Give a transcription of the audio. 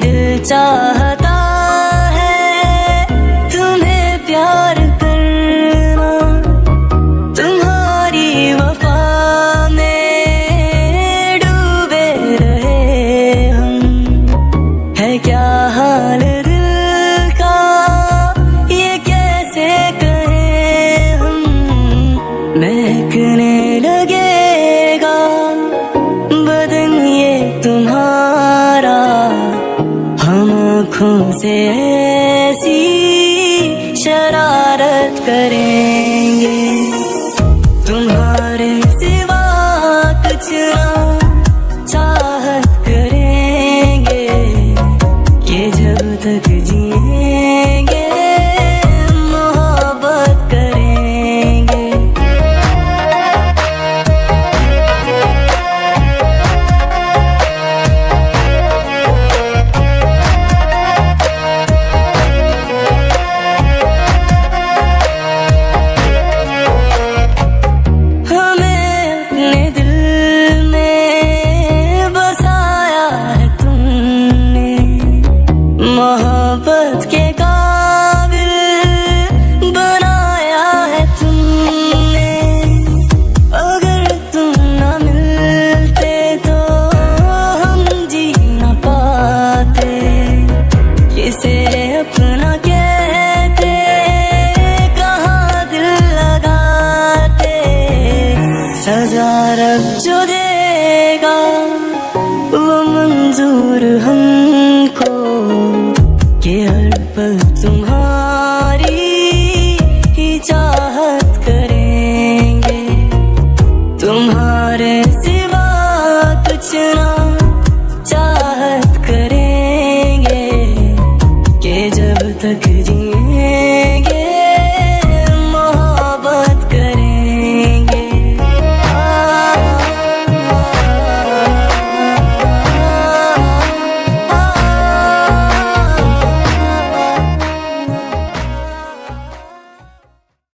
दिल चाहता है तुम्हें प्यार करना, तुम्हारी वफा में डूबे रहे हम। है क्या हाल दिल का ये कैसे कहें हम, महकने लगेगा बदन ये तुम्हारा, हम आँखों से ऐसी शरारत करेंगे, तुम्हारे सिवा कुछ ना चाहत करेंगे, ये जब तक जिएंगे मोहब्बत करेंगे। मोहब्बत के काबिल बनाया है तुमने, अगर तुम न मिलते तो हम जी न पाते, किसे अपना कहते कहाँ दिल लगाते, सजा रब जो देगा वो मंजूर हमको, कि हर पल तुम्हारी ही चाहत करेंगे, तुम्हारे सिवा कुछ ना